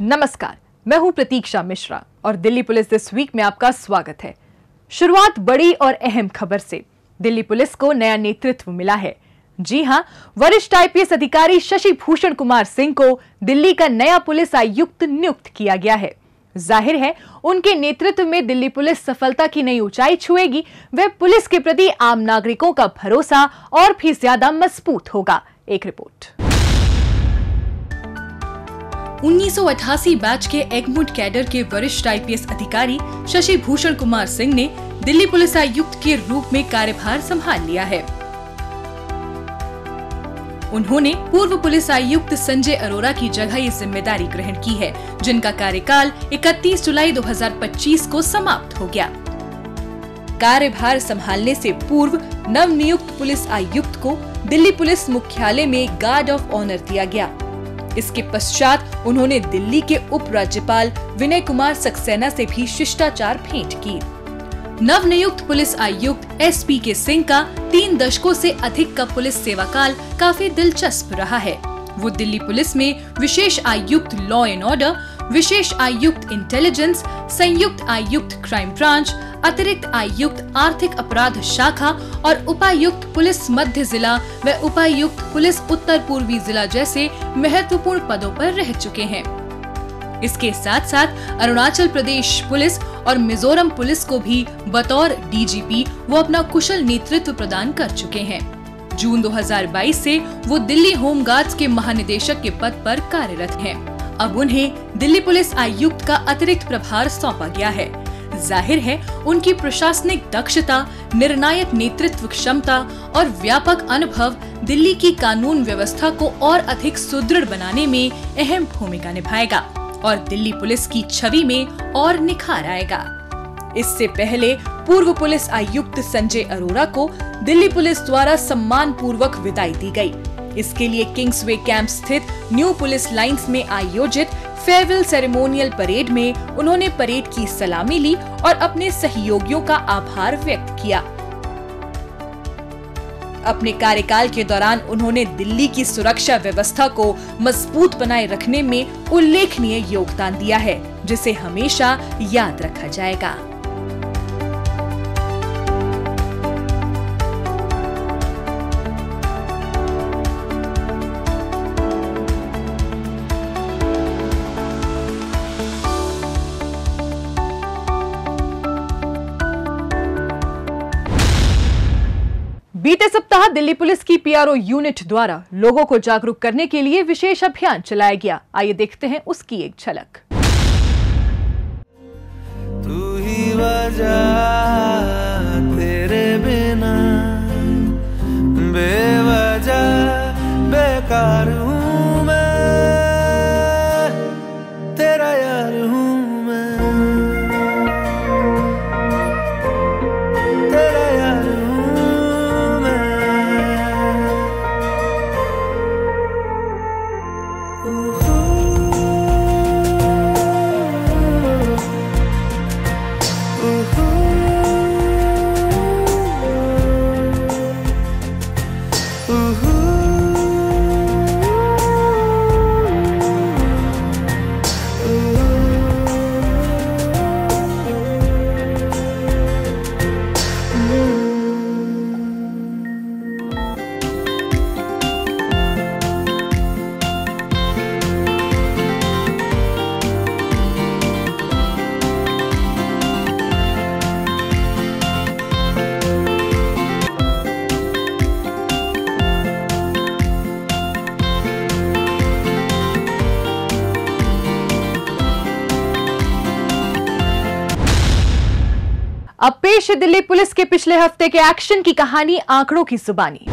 नमस्कार, मैं हूं प्रतीक्षा मिश्रा और दिल्ली पुलिस दिस वीक में आपका स्वागत है। शुरुआत बड़ी और अहम खबर से। दिल्ली पुलिस को नया नेतृत्व मिला है। जी हां, वरिष्ठ आईपीएस अधिकारी शशि भूषण कुमार सिंह को दिल्ली का नया पुलिस आयुक्त नियुक्त किया गया है। जाहिर है, उनके नेतृत्व में दिल्ली पुलिस सफलता की नई ऊंचाई छुएगी। वह पुलिस के प्रति आम नागरिकों का भरोसा और भी ज्यादा मजबूत होगा। एक रिपोर्ट। 1988 बैच के एगमुड कैडर के वरिष्ठ आईपीएस अधिकारी शशि भूषण कुमार सिंह ने दिल्ली पुलिस आयुक्त के रूप में कार्यभार संभाल लिया है। उन्होंने पूर्व पुलिस आयुक्त संजय अरोरा की जगह ये जिम्मेदारी ग्रहण की है, जिनका कार्यकाल 31 जुलाई 2025 को समाप्त हो गया। कार्यभार संभालने से पूर्व नवनियुक्त पुलिस आयुक्त को दिल्ली पुलिस मुख्यालय में गार्ड ऑफ ऑनर दिया गया। इसके पश्चात उन्होंने दिल्ली के उपराज्यपाल विनय कुमार सक्सेना से भी शिष्टाचार भेंट की। नवनियुक्त पुलिस आयुक्त एसपी के सिंह का 3 दशकों से अधिक का पुलिस सेवा काल काफी दिलचस्प रहा है। वो दिल्ली पुलिस में विशेष आयुक्त लॉ एंड ऑर्डर, विशेष आयुक्त इंटेलिजेंस, संयुक्त आयुक्त क्राइम ब्रांच, अतिरिक्त आयुक्त आर्थिक अपराध शाखा और उपायुक्त पुलिस मध्य जिला व उपायुक्त पुलिस उत्तर पूर्वी जिला जैसे महत्वपूर्ण पदों पर रह चुके हैं। इसके साथ साथ अरुणाचल प्रदेश पुलिस और मिजोरम पुलिस को भी बतौर डीजीपी वो अपना कुशल नेतृत्व प्रदान कर चुके हैं। जून 2022 से वो दिल्ली होमगार्ड्स के महानिदेशक के पद पर कार्यरत हैं। अब उन्हें दिल्ली पुलिस आयुक्त का अतिरिक्त प्रभार सौंपा गया है। जाहिर है, उनकी प्रशासनिक दक्षता, निर्णायक नेतृत्व क्षमता और व्यापक अनुभव दिल्ली की कानून व्यवस्था को और अधिक सुदृढ़ बनाने में अहम भूमिका निभाएगा और दिल्ली पुलिस की छवि में और निखार आएगा। इससे पहले पूर्व पुलिस आयुक्त संजय अरोरा को दिल्ली पुलिस द्वारा सम्मान पूर्वक विदाई दी गई। इसके लिए किंग्सवे कैंप स्थित न्यू पुलिस लाइंस में आयोजित फेयरवेल सेरेमोनियल परेड में उन्होंने परेड की सलामी ली और अपने सहयोगियों का आभार व्यक्त किया। अपने कार्यकाल के दौरान उन्होंने दिल्ली की सुरक्षा व्यवस्था को मजबूत बनाए रखने में उल्लेखनीय योगदान दिया है, जिसे हमेशा याद रखा जाएगा। बीते सप्ताह दिल्ली पुलिस की पीआरओ यूनिट द्वारा लोगों को जागरूक करने के लिए विशेष अभियान चलाया गया। आइए देखते हैं उसकी एक झलक। तू ही वजह तेरे बिना बेवजह बेकार हूँ मैं, तेरा यार हूँ अब पेश है दिल्ली पुलिस के पिछले हफ्ते के एक्शन की कहानी आंकड़ों की जुबानी।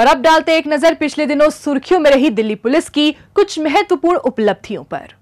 और अब डालते एक नजर पिछले दिनों सुर्खियों में रही दिल्ली पुलिस की कुछ महत्वपूर्ण उपलब्धियों पर।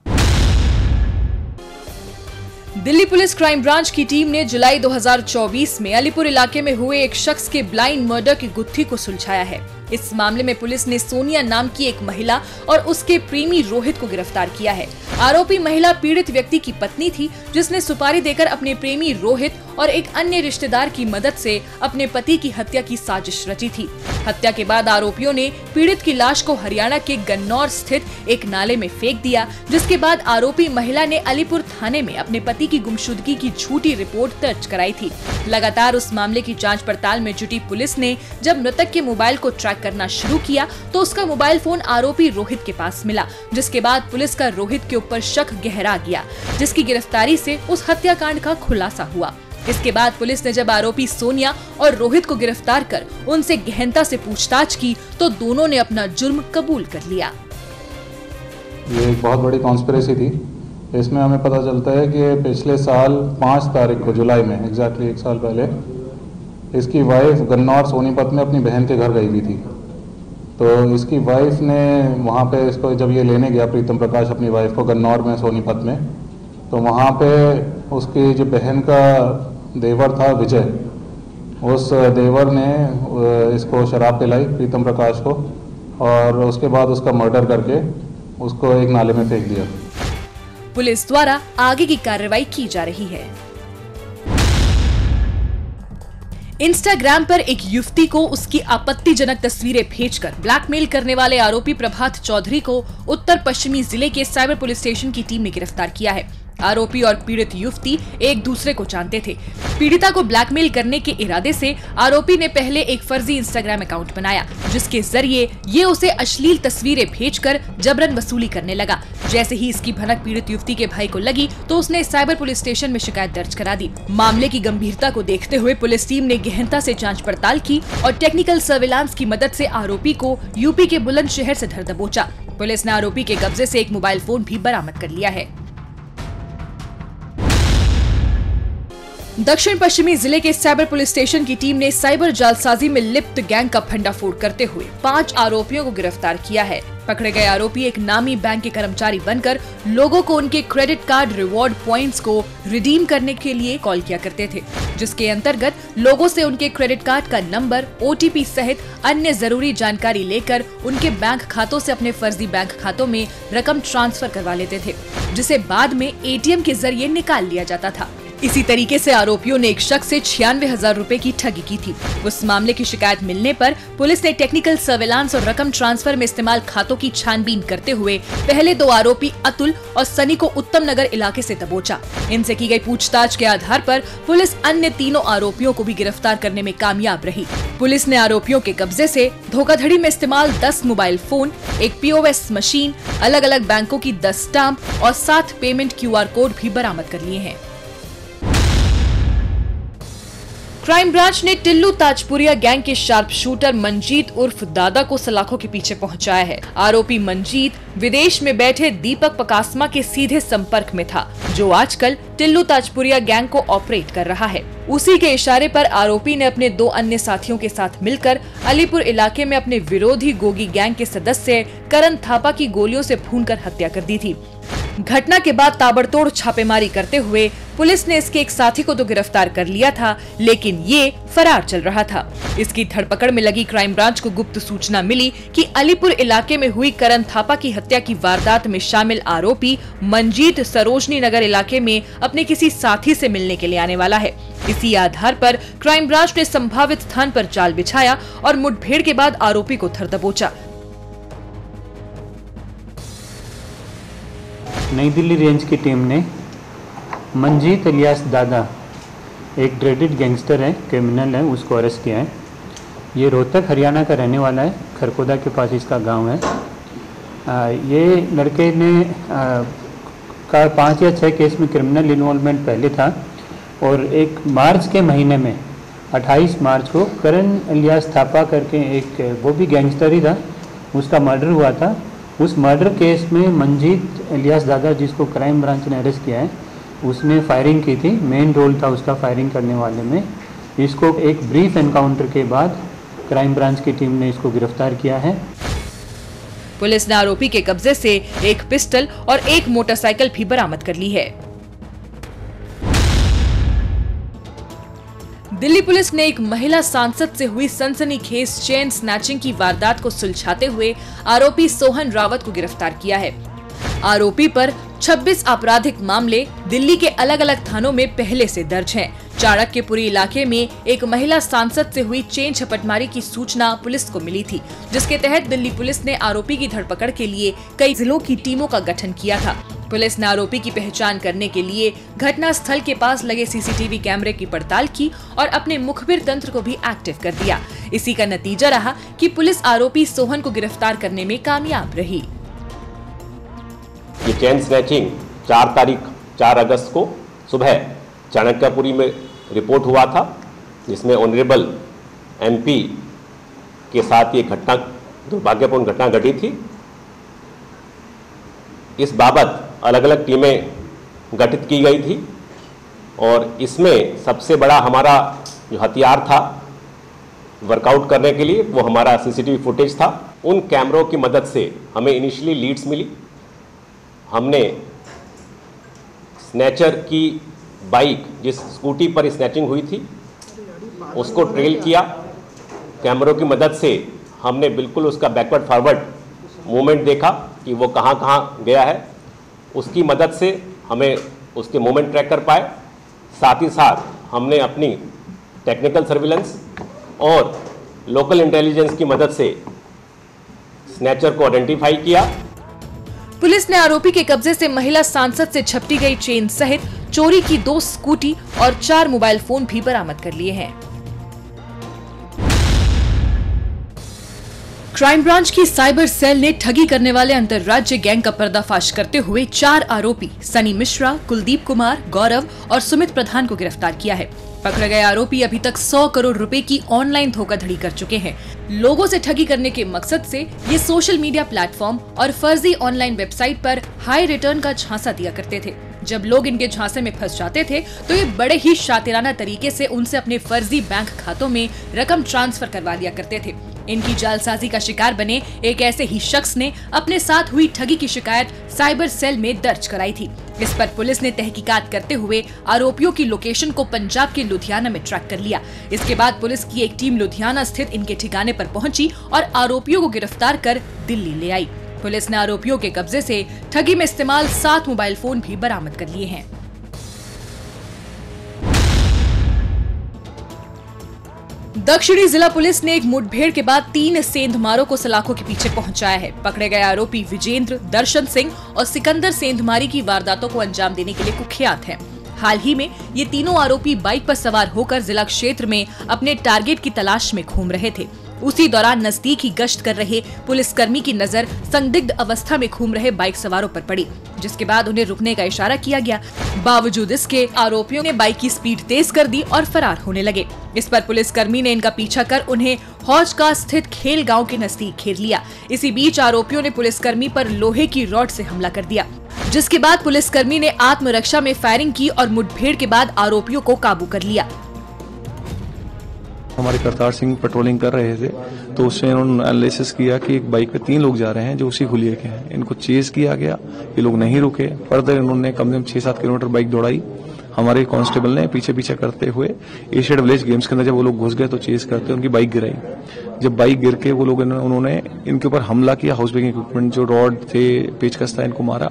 दिल्ली पुलिस क्राइम ब्रांच की टीम ने जुलाई 2024 में अलीपुर इलाके में हुए एक शख्स के ब्लाइंड मर्डर की गुत्थी को सुलझाया है। इस मामले में पुलिस ने सोनिया नाम की एक महिला और उसके प्रेमी रोहित को गिरफ्तार किया है। आरोपी महिला पीड़ित व्यक्ति की पत्नी थी, जिसने सुपारी देकर अपने प्रेमी रोहित और एक अन्य रिश्तेदार की मदद से अपने पति की हत्या की साजिश रची थी। हत्या के बाद आरोपियों ने पीड़ित की लाश को हरियाणा के गन्नौर स्थित एक नाले में फेंक दिया, जिसके बाद आरोपी महिला ने अलीपुर थाने में अपने पति की गुमशुदगी की झूठी रिपोर्ट दर्ज कराई थी। लगातार उस मामले की जांच पड़ताल में जुटी पुलिस ने जब मृतक के मोबाइल को ट्रैक करना शुरू किया तो उसका मोबाइल फोन आरोपी रोहित के पास मिला, जिसके बाद पुलिस का रोहित के ऊपर शक गहरा गया, जिसकी गिरफ्तारी से उस हत्याकांड का खुलासा हुआ। इसके बाद पुलिस ने जब आरोपी सोनिया और रोहित को गिरफ्तार कर उनसे गहनता से पूछताछ की तो दोनों ने अपना जुर्म कबूल कर लिया। ये एक बहुत बड़ी कॉन्स्पिरेसी थी। इसमें हमें पता चलता है कि पिछले साल 5 तारीख को जुलाई में एग्जैक्टली 1 साल पहले इसकी वाइफ गन्नौर सोनीपत में अपनी बहन के घर गई हुई थी। तो इसकी वाइफ ने वहाँ पे इसको जब ये लेने गया प्रीतम प्रकाश अपनी वाइफ को गन्नौर में सोनीपत में, तो वहाँ पे उसकी जो बहन का देवर था विजय, उस देवर ने इसको शराब पिलाई प्रीतम प्रकाश को और उसके बाद उसका मर्डर करके उसको एक नाले में फेंक दिया। पुलिस द्वारा आगे की कार्रवाई की जा रही है। इंस्टाग्राम पर एक युवती को उसकी आपत्तिजनक तस्वीरें भेजकर ब्लैकमेल करने वाले आरोपी प्रभात चौधरी को उत्तर पश्चिमी जिले के साइबर पुलिस स्टेशन की टीम ने गिरफ्तार किया है। आरोपी और पीड़ित युवती एक दूसरे को जानते थे। पीड़िता को ब्लैकमेल करने के इरादे से आरोपी ने पहले एक फर्जी इंस्टाग्राम अकाउंट बनाया, जिसके जरिए ये उसे अश्लील तस्वीरें भेजकर जबरन वसूली करने लगा। जैसे ही इसकी भनक पीड़ित युवती के भाई को लगी तो उसने साइबर पुलिस स्टेशन में शिकायत दर्ज करा दी। मामले की गंभीरता को देखते हुए पुलिस टीम ने गहनता से जांच पड़ताल की और टेक्निकल सर्विलांस की मदद से आरोपी को यूपी के बुलंदशहर से धर दबोचा। पुलिस ने आरोपी के कब्जे से एक मोबाइल फोन भी बरामद कर लिया है। दक्षिण पश्चिमी जिले के साइबर पुलिस स्टेशन की टीम ने साइबर जालसाजी में लिप्त गैंग का भंडाफोड़ करते हुए 5 आरोपियों को गिरफ्तार किया है। पकड़े गए आरोपी एक नामी बैंक के कर्मचारी बनकर लोगों को उनके क्रेडिट कार्ड रिवॉर्ड पॉइंट्स को रिडीम करने के लिए कॉल किया करते थे, जिसके अंतर्गत लोगों से उनके क्रेडिट कार्ड का नंबर, OTP सहित अन्य जरूरी जानकारी लेकर उनके बैंक खातों से अपने फर्जी बैंक खातों में रकम ट्रांसफर करवा लेते थे, जिसे बाद में ATM के जरिए निकाल लिया जाता था। इसी तरीके से आरोपियों ने एक शख्स से 96,000 रुपए की ठगी की थी। उस मामले की शिकायत मिलने पर पुलिस ने टेक्निकल सर्विलांस और रकम ट्रांसफर में इस्तेमाल खातों की छानबीन करते हुए पहले 2 आरोपी अतुल और सनी को उत्तम नगर इलाके से दबोचा। इनसे की गई पूछताछ के आधार पर पुलिस अन्य 3 आरोपियों को भी गिरफ्तार करने में कामयाब रही। पुलिस ने आरोपियों के कब्जे से धोखाधड़ी में इस्तेमाल 10 मोबाइल फोन, एक POS मशीन, अलग अलग बैंकों की 10 स्टाम्प और 7 पेमेंट QR कोड भी बरामद कर लिए हैं। क्राइम ब्रांच ने टिल्लू ताजपुरिया गैंग के शार्प शूटर मंजीत उर्फ दादा को सलाखों के पीछे पहुंचाया है। आरोपी मंजीत विदेश में बैठे दीपक पकास्मा के सीधे संपर्क में था, जो आजकल टिल्लू ताजपुरिया गैंग को ऑपरेट कर रहा है। उसी के इशारे पर आरोपी ने अपने 2 अन्य साथियों के साथ मिलकर अलीपुर इलाके में अपने विरोधी गोगी गैंग के सदस्य करण थापा की गोलियों से भूनकर हत्या कर दी थी। घटना के बाद ताबड़तोड़ छापेमारी करते हुए पुलिस ने इसके एक साथी को तो गिरफ्तार कर लिया था, लेकिन ये फरार चल रहा था। इसकी धरपकड़ में लगी क्राइम ब्रांच को गुप्त सूचना मिली कि अलीपुर इलाके में हुई करण थापा की हत्या की वारदात में शामिल आरोपी मंजीत सरोजनी नगर इलाके में अपने किसी साथी से मिलने के लिए आने वाला है। इसी आधार पर क्राइम ब्रांच ने संभावित स्थान पर जाल बिछाया और मुठभेड़ के बाद आरोपी को धर दबोचा। नई दिल्ली रेंज की टीम ने मंजीत इलियास दादा, एक ड्रेडेड गैंगस्टर है, क्रिमिनल है, उसको अरेस्ट किया है। ये रोहतक हरियाणा का रहने वाला है, खरकोदा के पास इसका गांव है। ये लड़के ने का 5 या 6 केस में क्रिमिनल इन्वॉल्वमेंट पहले था और एक मार्च के महीने में 28 मार्च को करण इलियास थापा करके एक वो भी गैंगस्टर ही था, उसका मर्डर हुआ था। उस मर्डर केस में मंजीत इलियास दादा, जिसको क्राइम ब्रांच ने अरेस्ट किया है, उसने फायरिंग की थी, मेन रोल था उसका फायरिंग करने वाले में। इसको एक ब्रीफ एनकाउंटर के बाद क्राइम ब्रांच की टीम ने इसको गिरफ्तार किया है। पुलिस ने आरोपी के कब्जे से एक पिस्टल और एक मोटरसाइकिल भी बरामद कर ली है। दिल्ली पुलिस ने एक महिला सांसद से हुई सनसनीखेज चेन स्नैचिंग की वारदात को सुलझाते हुए आरोपी सोहन रावत को गिरफ्तार किया है। आरोपी पर 26 आपराधिक मामले दिल्ली के अलग अलग थानों में पहले से दर्ज हैं। चाणक्यपुरी इलाके में एक महिला सांसद से हुई चेन झपटमारी की सूचना पुलिस को मिली थी, जिसके तहत दिल्ली पुलिस ने आरोपी की धरपकड़ के लिए कई जिलों की टीमों का गठन किया था। पुलिस ने आरोपी की पहचान करने के लिए घटना स्थल के पास लगे सीसीटीवी कैमरे की पड़ताल की और अपने मुखबिर तंत्र को भी एक्टिव कर दिया। इसी का नतीजा रहा कि पुलिस आरोपी सोहन को गिरफ्तार करने में कामयाब रही। ये चेन स्नैचिंग 4 अगस्त को सुबह चाणक्यपुरी में रिपोर्ट हुआ था, जिसमें ऑनरेबल एमपी के साथ ये घटना, दुर्भाग्यपूर्ण घटना घटी थी। इस बाबत अलग अलग टीमें गठित की गई थी और इसमें सबसे बड़ा हमारा जो हथियार था वर्कआउट करने के लिए, वो हमारा सीसीटीवी फुटेज था। उन कैमरों की मदद से हमें इनिशियली लीड्स मिली। हमने स्नैचर की बाइक, जिस स्कूटी पर स्नैचिंग हुई थी, उसको ट्रेल किया। कैमरों की मदद से हमने बिल्कुल उसका बैकवर्ड फॉरवर्ड मूवमेंट देखा कि वो कहाँ कहाँ गया है। उसकी मदद से हमें उसके मूवमेंट ट्रैक कर पाए। साथ ही साथ हमने अपनी टेक्निकल सर्विलेंस और लोकल इंटेलिजेंस की मदद से स्नैचर को आइडेंटिफाई किया। पुलिस ने आरोपी के कब्जे से महिला सांसद से झपटी गई चेन सहित चोरी की 2 स्कूटी और 4 मोबाइल फोन भी बरामद कर लिए हैं। क्राइम ब्रांच की साइबर सेल ने ठगी करने वाले अंतर्राज्य गैंग का पर्दाफाश करते हुए 4 आरोपी सनी मिश्रा, कुलदीप कुमार, गौरव और सुमित प्रधान को गिरफ्तार किया है। पकड़े गए आरोपी अभी तक 100 करोड़ रुपए की ऑनलाइन धोखाधड़ी कर चुके हैं। लोगों से ठगी करने के मकसद से ये सोशल मीडिया प्लेटफॉर्म और फर्जी ऑनलाइन वेबसाइट पर हाई रिटर्न का झांसा दिया करते थे। जब लोग इनके झांसे में फंस जाते थे तो ये बड़े ही शातिराना तरीके से उनसे अपने फर्जी बैंक खातों में रकम ट्रांसफर करवा लिया करते थे। इनकी जालसाजी का शिकार बने एक ऐसे ही शख्स ने अपने साथ हुई ठगी की शिकायत साइबर सेल में दर्ज कराई थी। इस पर पुलिस ने तहकीकात करते हुए आरोपियों की लोकेशन को पंजाब के लुधियाना में ट्रैक कर लिया। इसके बाद पुलिस की एक टीम लुधियाना स्थित इनके ठिकाने पर पहुंची और आरोपियों को गिरफ्तार कर दिल्ली ले आई। पुलिस ने आरोपियों के कब्जे से ठगी में इस्तेमाल 7 मोबाइल फोन भी बरामद कर लिए हैं। दक्षिणी जिला पुलिस ने एक मुठभेड़ के बाद 3 सेंधमारों को सलाखों के पीछे पहुंचाया है। पकड़े गए आरोपी विजेंद्र, दर्शन सिंह और सिकंदर सेंधमारी की वारदातों को अंजाम देने के लिए कुख्यात हैं। हाल ही में ये तीनों आरोपी बाइक पर सवार होकर जिला क्षेत्र में अपने टारगेट की तलाश में घूम रहे थे। उसी दौरान नजदीक ही गश्त कर रहे पुलिसकर्मी की नजर संदिग्ध अवस्था में घूम रहे बाइक सवारों पर पड़ी, जिसके बाद उन्हें रुकने का इशारा किया गया। बावजूद इसके आरोपियों ने बाइक की स्पीड तेज कर दी और फरार होने लगे। इस पर पुलिसकर्मी ने इनका पीछा कर उन्हें हौजका स्थित खेल गांव के नजदीक घेर लिया। इसी बीच आरोपियों ने पुलिसकर्मी पर लोहे की रॉड से हमला कर दिया, जिसके बाद पुलिसकर्मी ने आत्मरक्षा में फायरिंग की और मुठभेड़ के बाद आरोपियों को काबू कर लिया। हमारे करतार सिंह पेट्रोलिंग कर रहे थे तो उससे उन्होंने एनालिसिस किया कि एक बाइक पे 3 लोग जा रहे हैं जो उसी हुलिये के हैं। इनको चेज किया गया, ये लोग नहीं रुके। फर्दर इन्होंने कम से कम 6-7 किलोमीटर बाइक दौड़ाई। हमारे कांस्टेबल ने पीछे पीछे करते हुए एशियड विलेज गेम्स के अंदर जब वो लोग घुस गए तो चेज करते उनकी बाइक गिराई। जब बाइक गिर के वो लोग उन्होंने इनके ऊपर हमला किया। हाउस ब्रेकिंग इक्विपमेंट जो रॉड थे, पेचकस था, इनको मारा।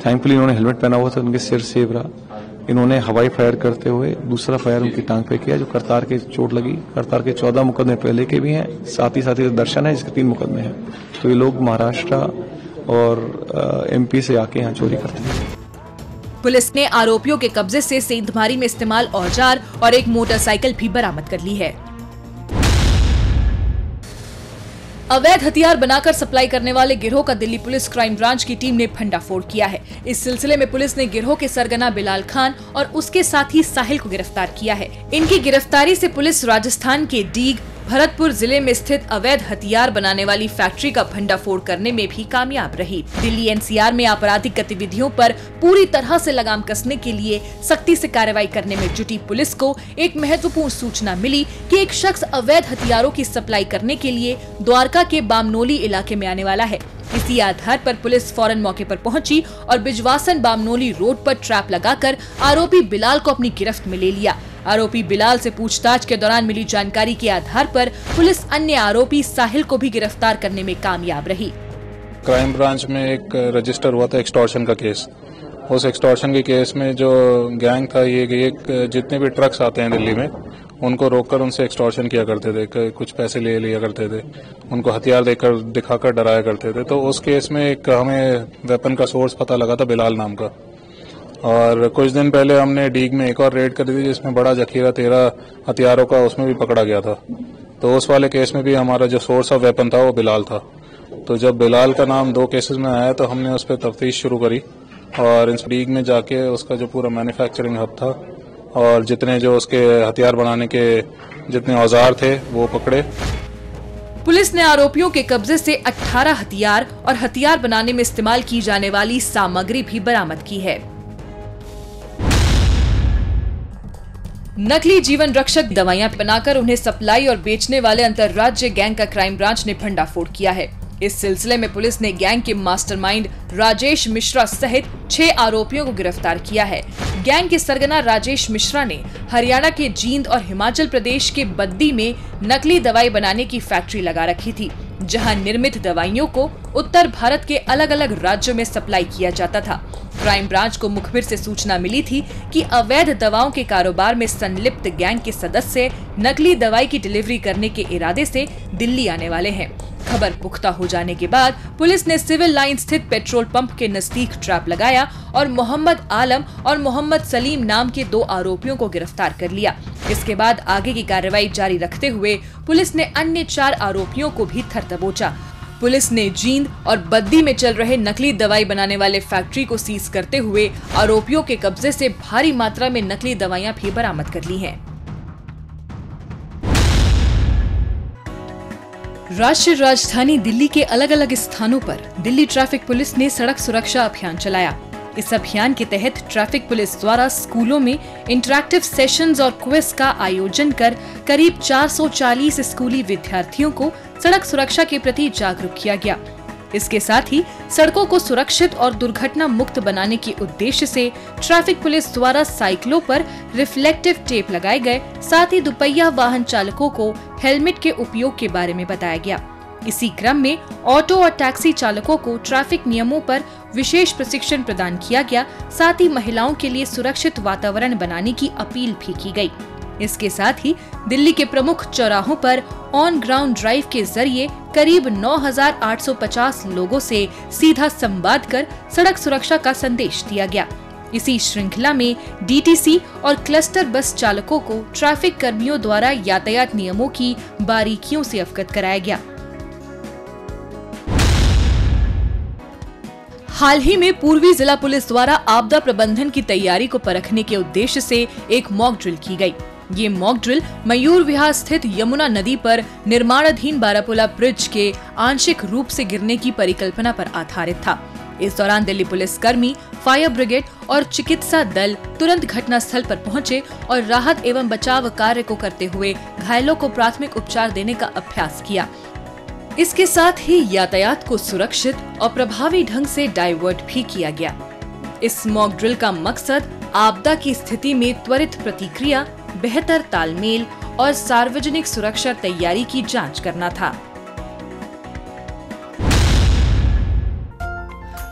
थैंकफुली इन्होंने हेलमेट पहना हुआ था, उनके सिर सेव रहा। इन्होंने हवाई फायर करते हुए दूसरा फायर उनकी टांग पे किया, जो करतार के चोट लगी। करतार के 14 मुकदमे पहले के भी हैं, साथ ही दर्शन है जिसके 3 मुकदमे हैं। तो ये लोग महाराष्ट्र और एमपी से आके यहाँ चोरी करते हैं। पुलिस ने आरोपियों के कब्जे से सेंधमारी में इस्तेमाल औजार और एक मोटरसाइकिल भी बरामद कर ली है। अवैध हथियार बनाकर सप्लाई करने वाले गिरोह का दिल्ली पुलिस क्राइम ब्रांच की टीम ने भंडाफोड़ किया है। इस सिलसिले में पुलिस ने गिरोह के सरगना बिलाल खान और उसके साथी साहिल को गिरफ्तार किया है। इनकी गिरफ्तारी से पुलिस राजस्थान के डीग, भरतपुर जिले में स्थित अवैध हथियार बनाने वाली फैक्ट्री का भंडाफोड़ करने में भी कामयाब रही। दिल्ली एनसीआर में आपराधिक गतिविधियों पर पूरी तरह से लगाम कसने के लिए सख्ती से कार्रवाई करने में जुटी पुलिस को एक महत्वपूर्ण सूचना मिली कि एक शख्स अवैध हथियारों की सप्लाई करने के लिए द्वारका के बामनोली इलाके में आने वाला है। इसी आधार पर पुलिस फौरन मौके पर पहुंची और बिजवासन बामनोली रोड पर ट्रैप लगाकर आरोपी बिलाल को अपनी गिरफ्त में ले लिया। आरोपी बिलाल से पूछताछ के दौरान मिली जानकारी के आधार पर पुलिस अन्य आरोपी साहिल को भी गिरफ्तार करने में कामयाब रही। क्राइम ब्रांच में एक रजिस्टर हुआ था एक्सटॉर्शन का केस। उस एक्सटॉर्शन के केस में जो गैंग था ये जितने भी ट्रक्स आते हैं दिल्ली में उनको रोककर उनसे एक्सटॉर्शन किया करते थे, कुछ पैसे ले लिया करते थे, उनको हथियार देकर दिखाकर डराया करते थे। तो उस केस में एक हमें वेपन का सोर्स पता लगा था बिलाल नाम का। और कुछ दिन पहले हमने डीग में एक और रेड करी थी जिसमें बड़ा जखीरा 13 हथियारों का उसमें भी पकड़ा गया था। तो उस वाले केस में भी हमारा जो सोर्स ऑफ वेपन था वो बिलाल था। तो जब बिलाल का नाम 2 केसेस में आया तो हमने उस पर तफ्तीश शुरू करी और इस डीग में जाके उसका जो पूरा मैन्युफैक्चरिंग हब था और जितने जो उसके हथियार बनाने के जितने औजार थे वो पकड़े। पुलिस ने आरोपियों के कब्जे से 18 हथियार और हथियार बनाने में इस्तेमाल की जाने वाली सामग्री भी बरामद की है। नकली जीवन रक्षक दवाइयां बनाकर उन्हें सप्लाई और बेचने वाले अंतर्राज्यीय गैंग का क्राइम ब्रांच ने भंडाफोड़ किया है। इस सिलसिले में पुलिस ने गैंग के मास्टरमाइंड राजेश मिश्रा सहित 6 आरोपियों को गिरफ्तार किया है। गैंग के सरगना राजेश मिश्रा ने हरियाणा के जींद और हिमाचल प्रदेश के बद्दी में नकली दवाई बनाने की फैक्ट्री लगा रखी थी, जहां निर्मित दवाइयों को उत्तर भारत के अलग अलग राज्यों में सप्लाई किया जाता था। क्राइम ब्रांच को मुखबिर से सूचना मिली थी कि अवैध दवाओं के कारोबार में संलिप्त गैंग के सदस्य नकली दवाई की डिलीवरी करने के इरादे से दिल्ली आने वाले हैं। खबर पुख्ता हो जाने के बाद पुलिस ने सिविल लाइन स्थित पेट्रोल पंप के नजदीक ट्रैप लगाया और मोहम्मद आलम और मोहम्मद सलीम नाम के 2 आरोपियों को गिरफ्तार कर लिया। इसके बाद आगे की कार्रवाई जारी रखते हुए पुलिस ने अन्य 4 आरोपियों को भी थर दबोचा। पुलिस ने जींद और बद्दी में चल रहे नकली दवाई बनाने वाले फैक्ट्री को सीज करते हुए आरोपियों के कब्जे से भारी मात्रा में नकली दवाइयां भी बरामद कर ली हैं। राष्ट्रीय राजधानी दिल्ली के अलग अलग स्थानों पर दिल्ली ट्रैफिक पुलिस ने सड़क सुरक्षा अभियान चलाया। इस अभियान के तहत ट्रैफिक पुलिस द्वारा स्कूलों में इंटरैक्टिव सेशंस और क्विज का आयोजन कर करीब 440 स्कूली विद्यार्थियों को सड़क सुरक्षा के प्रति जागरूक किया गया। इसके साथ ही सड़कों को सुरक्षित और दुर्घटना मुक्त बनाने के उद्देश्य से ट्रैफिक पुलिस द्वारा साइकिलों पर रिफ्लेक्टिव टेप लगाए गए। साथ ही दुपहिया वाहन चालकों को हेलमेट के उपयोग के बारे में बताया गया। इसी क्रम में ऑटो और टैक्सी चालकों को ट्रैफिक नियमों पर विशेष प्रशिक्षण प्रदान किया गया। साथ ही महिलाओं के लिए सुरक्षित वातावरण बनाने की अपील भी की गई। इसके साथ ही दिल्ली के प्रमुख चौराहों पर ऑन ग्राउंड ड्राइव के जरिए करीब 9,850 लोगों से सीधा संवाद कर सड़क सुरक्षा का संदेश दिया गया। इसी श्रृंखला में डीटीसी और क्लस्टर बस चालकों को ट्रैफिक कर्मियों द्वारा यातायात नियमों की बारीकियों से अवगत कराया गया। हाल ही में पूर्वी जिला पुलिस द्वारा आपदा प्रबंधन की तैयारी को परखने के उद्देश्य से एक मॉक ड्रिल की गई। ये मॉक ड्रिल मयूर विहार स्थित यमुना नदी पर निर्माणाधीन बारापुला ब्रिज के आंशिक रूप से गिरने की परिकल्पना पर आधारित था। इस दौरान दिल्ली पुलिस कर्मी, फायर ब्रिगेड और चिकित्सा दल तुरंत घटना स्थल पर पहुंचे और राहत एवं बचाव कार्य को करते हुए घायलों को प्राथमिक उपचार देने का अभ्यास किया। इसके साथ ही यातायात को सुरक्षित और प्रभावी ढंग से डाइवर्ट भी किया गया। इस मॉक ड्रिल का मकसद आपदा की स्थिति में त्वरित प्रतिक्रिया, बेहतर तालमेल और सार्वजनिक सुरक्षा तैयारी की जांच करना था।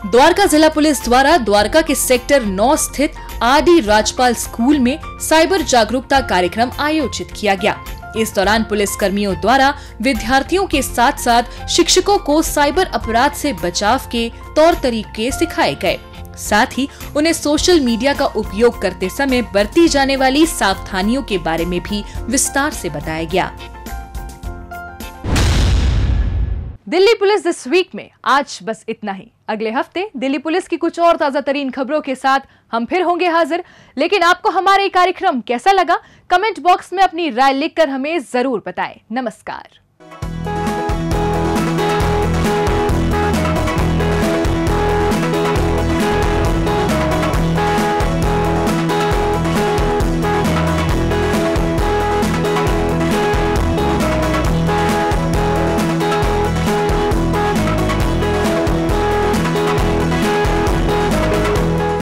द्वारका जिला पुलिस द्वारा द्वारका के सेक्टर 9 स्थित आरडी राजपाल स्कूल में साइबर जागरूकता कार्यक्रम आयोजित किया गया। इस दौरान पुलिस कर्मियों द्वारा विद्यार्थियों के साथ साथ शिक्षकों को साइबर अपराध से बचाव के तौर तरीके सिखाए गए। साथ ही उन्हें सोशल मीडिया का उपयोग करते समय बरती जाने वाली सावधानियों के बारे में भी विस्तार से बताया गया। दिल्ली पुलिस दिस वीक में आज बस इतना ही। अगले हफ्ते दिल्ली पुलिस की कुछ और ताजा तरीन खबरों के साथ हम फिर होंगे हाजिर। लेकिन आपको हमारा ये कार्यक्रम कैसा लगा, कमेंट बॉक्स में अपनी राय लिखकर हमें जरूर बताएं। नमस्कार।